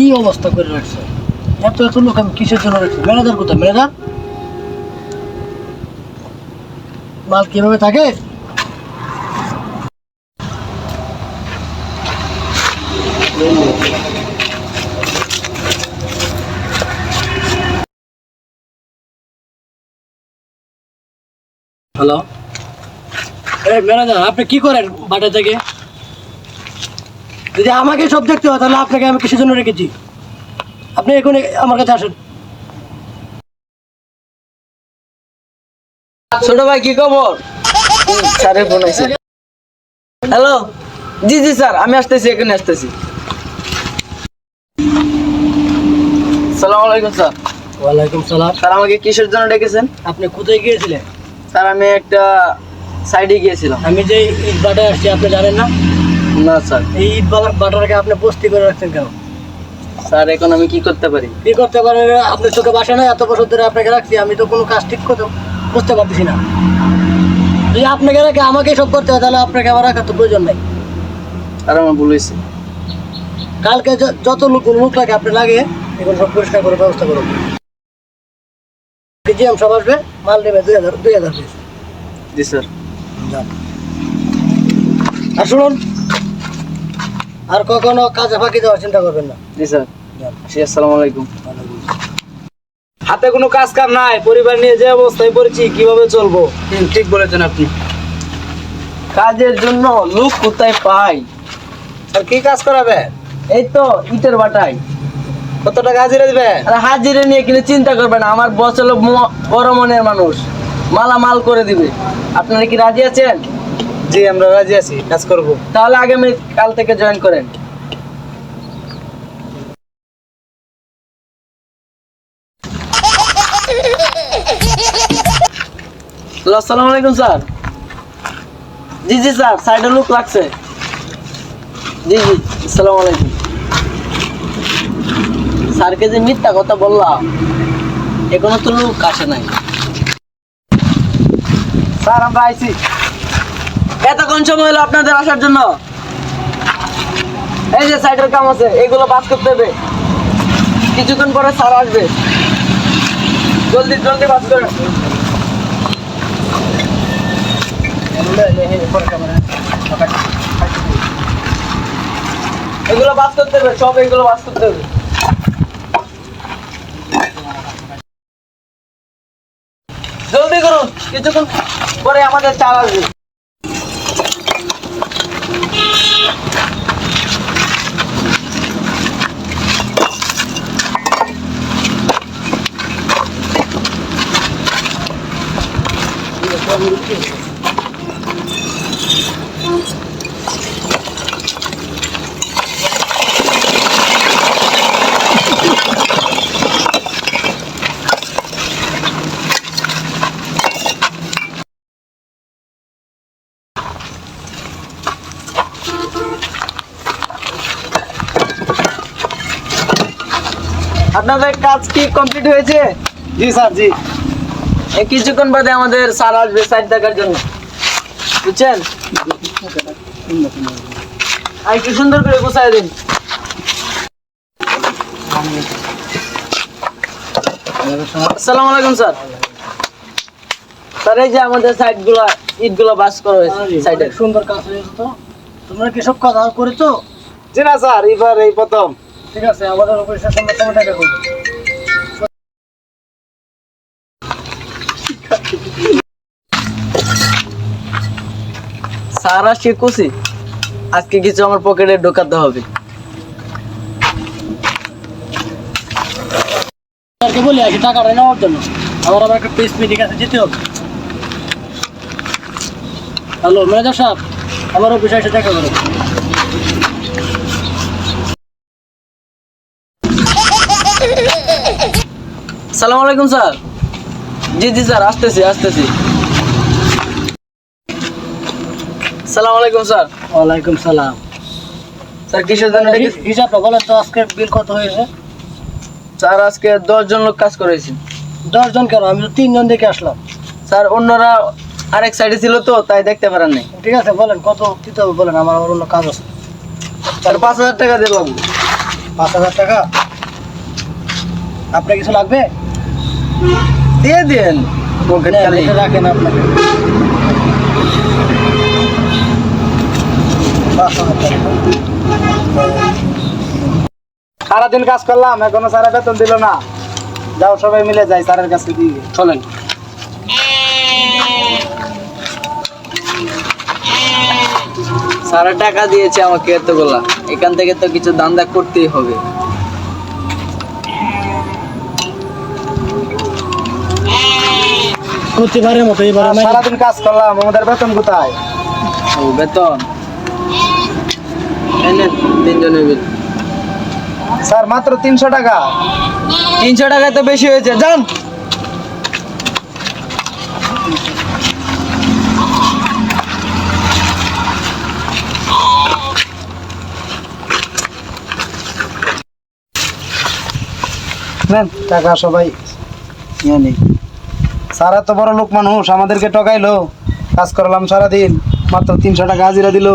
কি অবস্থা করে রাখছে? এত এত লোক আমি কিসের জন্য রাখছি? ম্যানেজার কোথায়? ম্যানেজার মাল কিভাবে থাকে? হ্যালো, এই ম্যানেজার, আপনি কি করেন বাটা থেকে? যদি আমাকে সব দেখতে হয় তাহলে আপনাকে আমি কিসের জন্য রেখেছি? আপনি এখন আমার কাছে আসেন। ছোট ভাই কি খবর? স্যারের ফোন আছে। হ্যালো, জি জি স্যার, আমি আসতেছি, এখানে আসতেছি। আসসালামু আলাইকুম স্যার। ওয়ালাইকুম সালাম। স্যার আমাকে কিসের জন্য ডেকেছেন? আপনি কোথায় গিয়েছিলেন? স্যার আমি একটা সাইডে গিয়েছিলাম। আমি যে ইট বাটায় আসছি আপনি জানেন না? না স্যার। এই ইট বাটারকে আপনি বস্তি করে রাখছেন কেন? স্যার এখন আমি কি করতে পারি? কি করতে পারেন? আপনার চোখে বাসা নয়? এত বছর ধরে আপনাকে রাখছি, আমি তো কোনো কাজ ঠিক করতে বুঝতে পারতেছি না। যদি আপনাকে রেখে আমাকে সব করতে হয় তাহলে আপনাকে আমার রাখার তো প্রয়োজন নাই। স্যার আমার ভুল হয়েছে। কালকে যত লোক লাগে আপনি লাগে এগুলো সব পরিষ্কার করে ব্যবস্থা করুন। জিএম সব আসবে, মাল নেবে 2000 পিস। জি স্যার। আর শুনুন, আর কখনো কাজে ফাঁকি দেওয়ার চিন্তা করবেন না। জি স্যার। আসসালামু আলাইকুম। হাতে কোনো কাজ কাম নাই, পরিবার নিয়ে যে অবস্থায় পড়েছি, কিভাবে চলবো? ঠিক বলেছেন আপনি। কাজের জন্য লোক কোথায় পাই? আর কি কাজ করাবে? এই তো ইটের বাটাই। কত টাকা হাজিরা দিবে? আর হাজিরা নিয়ে কিন্তু চিন্তা করবেন, আমার বস হলো বড় মনের মানুষ, মালামাল করে দিবে। আপনারা কি রাজি আছেন? জি আমরা রাজি আছি, কাজ করব। তাহলে আগামী কাল থেকে জয়েন করেন। আসসালামু আলাইকুম স্যার। জি জি স্যার, সাইডে লোক লাগছে। জি জি, আসসালামু আলাইকুম। স্যারকে যে মিথ্যা কথা বললাম, এখনো তো লোক আসে নাই। স্যার আমরা আইছি। এতক্ষণ সময় হলো আপনাদের আসার জন্য। এই যে সাইডের কাম আছে, এগুলো বাস করতে হবে। কিছুক্ষণ পরে স্যার আসবে, জলদি জলদি বাস করেন। এগুলো বাস করতে হবে, সব এগুলো বাস করতে হবে। জলদি করুন, কিছুক্ষণ পরে আমাদের চাল আসবে। আপনাদের কাজ কি কমপ্লিট হয়েছে? জি স্যার, জি। এই কিছুক্ষণ বাদে আমাদের স্যার আসবে সাইড দেখার জন্য, বুঝছেন? আর একটু সুন্দর করে গুছাই দিন। আসসালামু আলাইকুম স্যার। স্যার এই যে আমাদের সাইডগুলো ইটগুলো বাস করা হয়েছে সাইডে। সুন্দর কাজ হয়েছে তো। তোমরা কি সব কাজ করেছো? জি না স্যার, এবার এই প্রথম। ঠিক আছে, আমাদের উপরে সময় টাকা করবে। স্যার আসছে খুশি, আজকে কিছু আমার পকেটে ঢোকাতে হবে। স্যারকে বলি আজকে টাকাটা নেওয়ার জন্য, আমার আবার একটা প্রেস মিটিং আছে, যেতে হবে। হ্যালো ম্যানেজার সাহেব, আমার অফিসে এসে দেখা করো। আসসালামু আলাইকুম স্যার। জি জি স্যার, আসতেছি আসতেছি। আসসালামু আলাইকুম স্যার। ওয়ালাইকুম সালাম। স্যার কিসের জন্য ডেকেছেন? হিসাবটা বলেন তো, আজকে বিল কত হয়েছে? স্যার আজকে 10 জন লোক কাজ করেছি। 10 জন কেন? আমি তো 3 জন দেখে আসলাম। স্যার অন্যরা আরেক সাইডে ছিল তো, তাই দেখতে পারেন নাই। ঠিক আছে, বলেন কত দিতে হবে বলেন, আমার আবার অন্য কাজ আছে। স্যার 5000 টাকা দিলাম। 5,000 টাকা আপনার কিছু লাগবে? দিয়ে দেন পকেট নেন, খালি। এটা রাখেন আপনাকে 5,000 টাকা। সারাদিন কাজ করলাম, এখনো স্যার বেতন দিল না। যাও সবাই মিলে যাই স্যারের কাছে দিয়ে চলেন। সারা টাকা দিয়েছে আমাকে এতগুলা, এখান থেকে তো কিছু ধান্দা করতেই হবে। প্রতিবারের মতো এবার সারাদিন কাজ করলাম, আমাদের বেতন কোথায়? ও বেতন এই নেন, তিনজনের বিল। স্যার মাত্র 300 টাকা। 300 টাকায় তো বেশি হয়েছে, যান। নেন টাকা সবাই নিয়ে নিই। স্যার এত বড় লোক মানুষ, আমাদেরকে ঠকাইলো। কাজ করলাম সারাদিন, মাত্র 300 টাকা হাজিরা দিল।